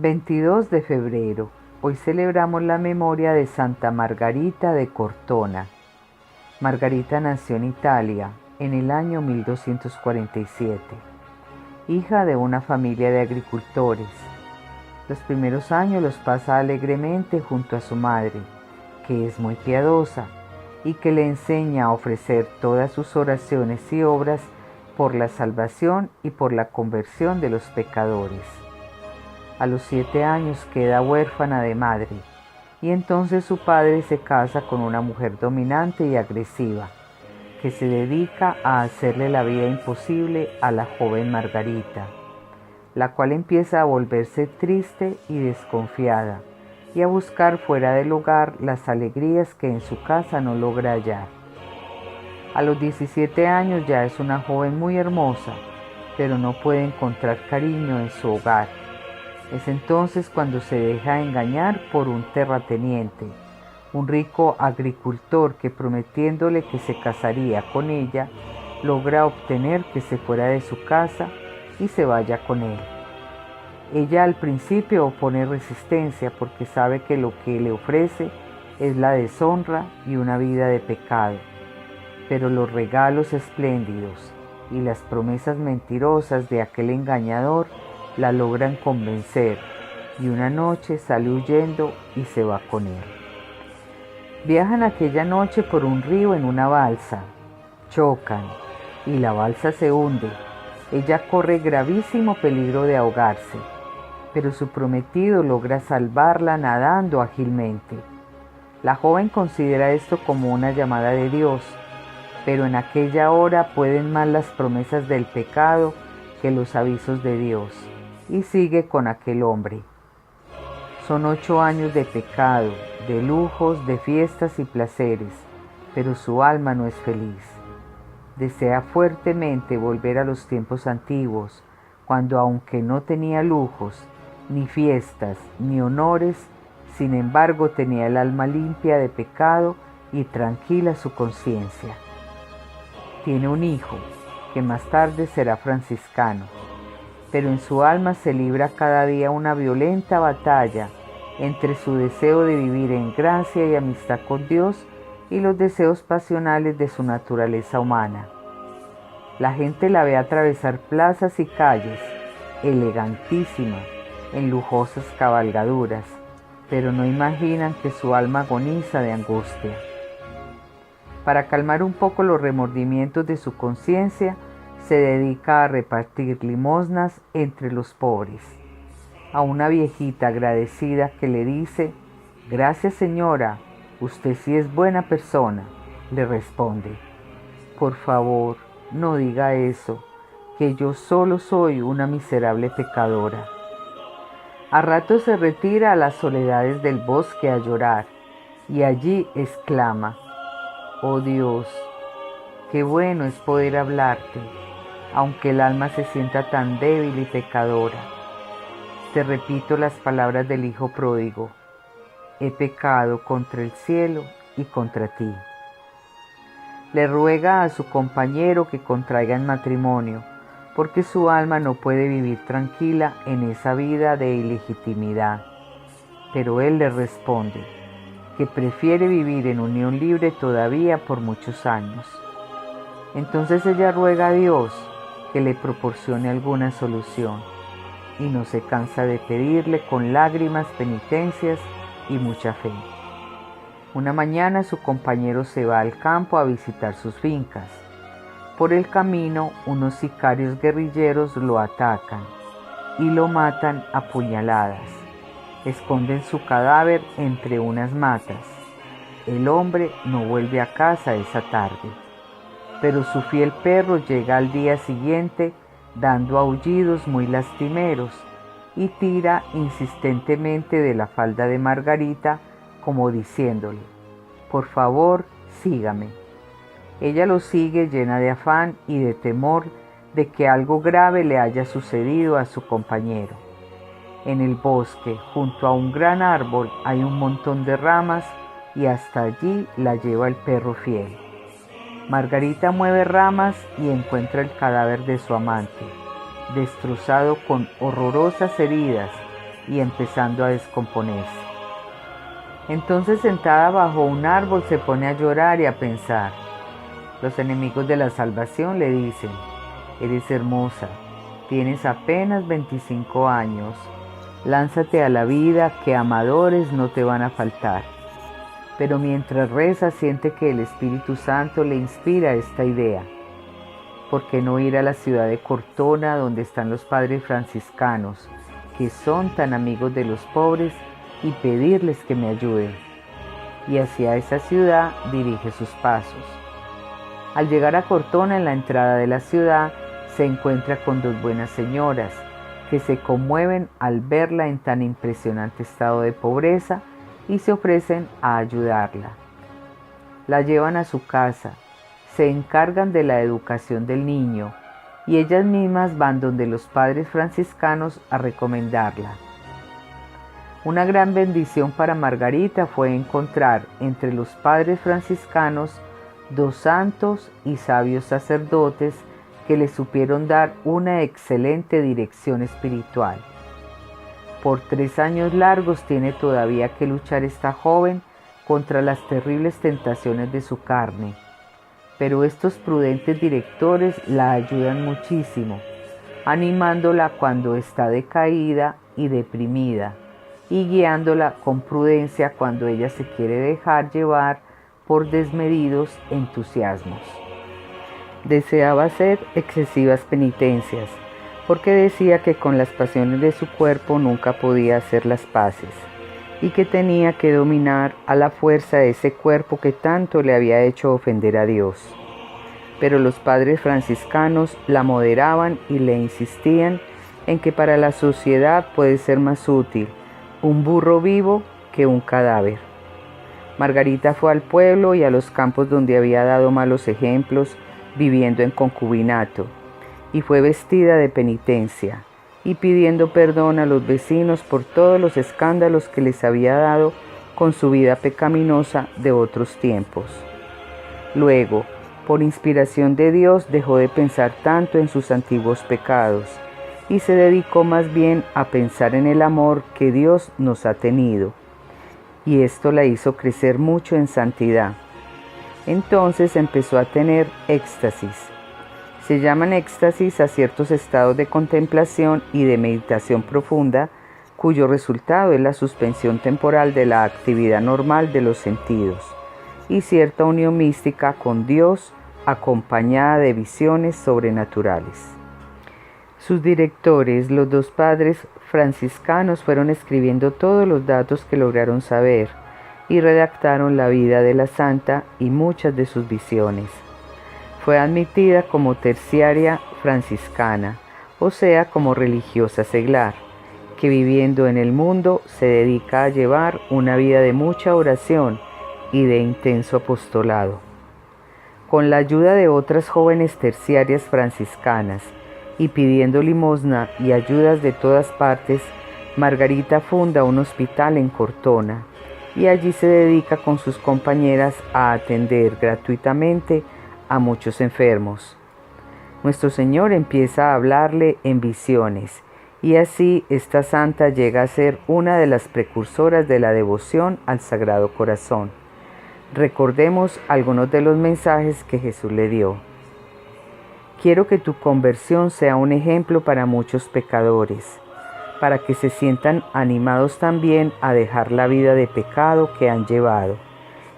22 de febrero. Hoy celebramos la memoria de Santa Margarita de Cortona. Margarita nació en Italia en el año 1247, hija de una familia de agricultores. Los primeros años los pasa alegremente junto a su madre, que es muy piadosa y que le enseña a ofrecer todas sus oraciones y obras por la salvación y por la conversión de los pecadores. A los 7 años queda huérfana de madre y entonces su padre se casa con una mujer dominante y agresiva que se dedica a hacerle la vida imposible a la joven Margarita, la cual empieza a volverse triste y desconfiada y a buscar fuera del hogar las alegrías que en su casa no logra hallar. A los 17 años ya es una joven muy hermosa, pero no puede encontrar cariño en su hogar. Es entonces cuando se deja engañar por un terrateniente, un rico agricultor que prometiéndole que se casaría con ella, logra obtener que se fuera de su casa y se vaya con él. Ella al principio opone resistencia porque sabe que lo que le ofrece es la deshonra y una vida de pecado, pero los regalos espléndidos y las promesas mentirosas de aquel engañador la logran convencer y una noche sale huyendo y se va con él. Viajan aquella noche por un río en una balsa, chocan y la balsa se hunde. Ella corre gravísimo peligro de ahogarse, pero su prometido logra salvarla nadando ágilmente. La joven considera esto como una llamada de Dios, pero en aquella hora pueden más las promesas del pecado que los avisos de Dios, y sigue con aquel hombre. Son 8 años de pecado, de lujos, de fiestas y placeres, pero su alma no es feliz. Desea fuertemente volver a los tiempos antiguos, cuando aunque no tenía lujos, ni fiestas, ni honores, sin embargo tenía el alma limpia de pecado y tranquila su conciencia. Tiene un hijo, que más tarde será franciscano, pero en su alma se libra cada día una violenta batalla entre su deseo de vivir en gracia y amistad con Dios y los deseos pasionales de su naturaleza humana. La gente la ve atravesar plazas y calles, elegantísima, en lujosas cabalgaduras, pero no imaginan que su alma agoniza de angustia. Para calmar un poco los remordimientos de su conciencia, se dedica a repartir limosnas entre los pobres. A una viejita agradecida que le dice: «Gracias, señora, usted sí es buena persona», le responde: «Por favor, no diga eso, que yo solo soy una miserable pecadora». A ratos se retira a las soledades del bosque a llorar y allí exclama: «Oh Dios, qué bueno es poder hablarte, aunque el alma se sienta tan débil y pecadora. Te repito las palabras del hijo pródigo: he pecado contra el cielo y contra ti». Le ruega a su compañero que contraigan matrimonio, porque su alma no puede vivir tranquila en esa vida de ilegitimidad. Pero él le responde que prefiere vivir en unión libre todavía por muchos años. Entonces ella ruega a Dios que le proporcione alguna solución y no se cansa de pedirle con lágrimas, penitencias y mucha fe. Una mañana su compañero se va al campo a visitar sus fincas. Por el camino, unos sicarios guerrilleros lo atacan y lo matan a puñaladas. Esconden su cadáver entre unas matas. El hombre no vuelve a casa esa tarde, pero su fiel perro llega al día siguiente dando aullidos muy lastimeros y tira insistentemente de la falda de Margarita como diciéndole: «Por favor, sígame». Ella lo sigue llena de afán y de temor de que algo grave le haya sucedido a su compañero. En el bosque, junto a un gran árbol, hay un montón de ramas y hasta allí la lleva el perro fiel. Margarita mueve ramas y encuentra el cadáver de su amante, destrozado con horrorosas heridas y empezando a descomponerse. Entonces, sentada bajo un árbol, se pone a llorar y a pensar. Los enemigos de la salvación le dicen: eres hermosa, tienes apenas 25 años, lánzate a la vida, que amadores no te van a faltar. Pero mientras reza, siente que el Espíritu Santo le inspira esta idea. ¿Por qué no ir a la ciudad de Cortona, donde están los padres franciscanos, que son tan amigos de los pobres, y pedirles que me ayuden? Y hacia esa ciudad dirige sus pasos. Al llegar a Cortona, en la entrada de la ciudad, se encuentra con dos buenas señoras, que se conmueven al verla en tan impresionante estado de pobreza y se ofrecen a ayudarla. La llevan a su casa, se encargan de la educación del niño y ellas mismas van donde los padres franciscanos a recomendarla. Una gran bendición para Margarita fue encontrar entre los padres franciscanos dos santos y sabios sacerdotes que le supieron dar una excelente dirección espiritual. Por 3 años largos tiene todavía que luchar esta joven contra las terribles tentaciones de su carne, pero estos prudentes directores la ayudan muchísimo, animándola cuando está decaída y deprimida, y guiándola con prudencia cuando ella se quiere dejar llevar por desmedidos entusiasmos. Deseaba hacer excesivas penitencias, porque decía que con las pasiones de su cuerpo nunca podía hacer las paces, y que tenía que dominar a la fuerza de ese cuerpo que tanto le había hecho ofender a Dios. Pero los padres franciscanos la moderaban y le insistían en que para la sociedad puede ser más útil un burro vivo que un cadáver. Margarita fue al pueblo y a los campos donde había dado malos ejemplos, viviendo en concubinato, y fue vestida de penitencia y pidiendo perdón a los vecinos por todos los escándalos que les había dado con su vida pecaminosa de otros tiempos. Luego, por inspiración de Dios, dejó de pensar tanto en sus antiguos pecados y se dedicó más bien a pensar en el amor que Dios nos ha tenido, y esto la hizo crecer mucho en santidad. Entonces empezó a tener éxtasis. Se llaman éxtasis a ciertos estados de contemplación y de meditación profunda, cuyo resultado es la suspensión temporal de la actividad normal de los sentidos y cierta unión mística con Dios, acompañada de visiones sobrenaturales. Sus directores, los dos padres franciscanos, fueron escribiendo todos los datos que lograron saber y redactaron la vida de la santa y muchas de sus visiones. Fue admitida como terciaria franciscana, o sea, como religiosa seglar, que viviendo en el mundo se dedica a llevar una vida de mucha oración y de intenso apostolado. Con la ayuda de otras jóvenes terciarias franciscanas y pidiendo limosna y ayudas de todas partes, Margarita funda un hospital en Cortona y allí se dedica con sus compañeras a atender gratuitamente a muchos enfermos. Nuestro Señor empieza a hablarle en visiones y así esta santa llega a ser una de las precursoras de la devoción al Sagrado Corazón. Recordemos algunos de los mensajes que Jesús le dio. Quiero que tu conversión sea un ejemplo para muchos pecadores, para que se sientan animados también a dejar la vida de pecado que han llevado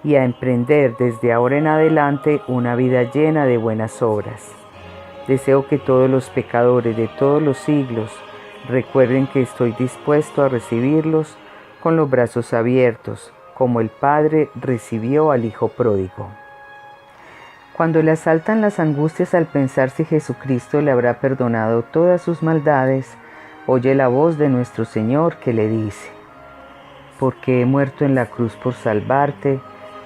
y a emprender desde ahora en adelante una vida llena de buenas obras. Deseo que todos los pecadores de todos los siglos recuerden que estoy dispuesto a recibirlos con los brazos abiertos, como el Padre recibió al Hijo pródigo. Cuando le asaltan las angustias al pensar si Jesucristo le habrá perdonado todas sus maldades, oye la voz de nuestro Señor que le dice: porque he muerto en la cruz por salvarte,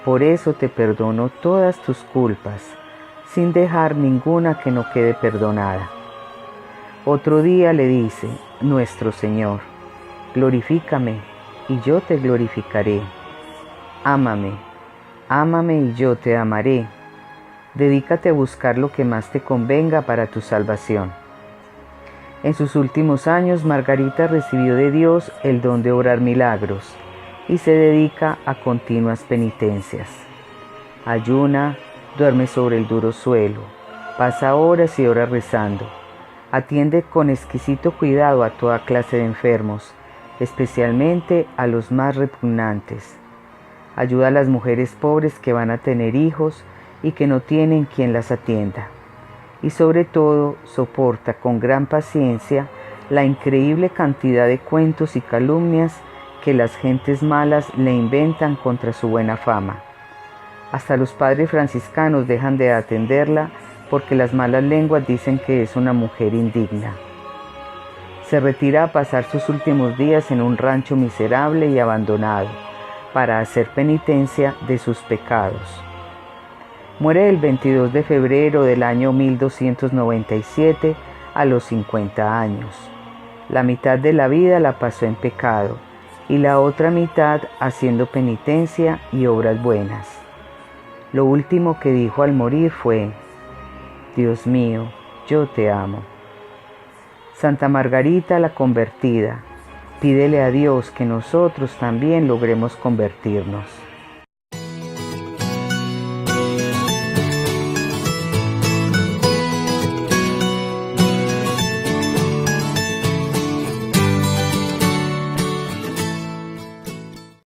por eso te perdono todas tus culpas, sin dejar ninguna que no quede perdonada. Otro día le dice nuestro Señor: glorifícame y yo te glorificaré. Ámame, ámame y yo te amaré. Dedícate a buscar lo que más te convenga para tu salvación. En sus últimos años, Margarita recibió de Dios el don de obrar milagros y se dedica a continuas penitencias. Ayuna, duerme sobre el duro suelo, pasa horas y horas rezando, atiende con exquisito cuidado a toda clase de enfermos, especialmente a los más repugnantes. Ayuda a las mujeres pobres que van a tener hijos y que no tienen quien las atienda. Y sobre todo soporta con gran paciencia la increíble cantidad de cuentos y calumnias que las gentes malas le inventan contra su buena fama. Hasta los padres franciscanos dejan de atenderla porque las malas lenguas dicen que es una mujer indigna. Se retira a pasar sus últimos días en un rancho miserable y abandonado para hacer penitencia de sus pecados. Muere el 22 de febrero del año 1297 a los 50 años. La mitad de la vida la pasó en pecado y la otra mitad haciendo penitencia y obras buenas. Lo último que dijo al morir fue: Dios mío, yo te amo. Santa Margarita la convertida, pídele a Dios que nosotros también logremos convertirnos.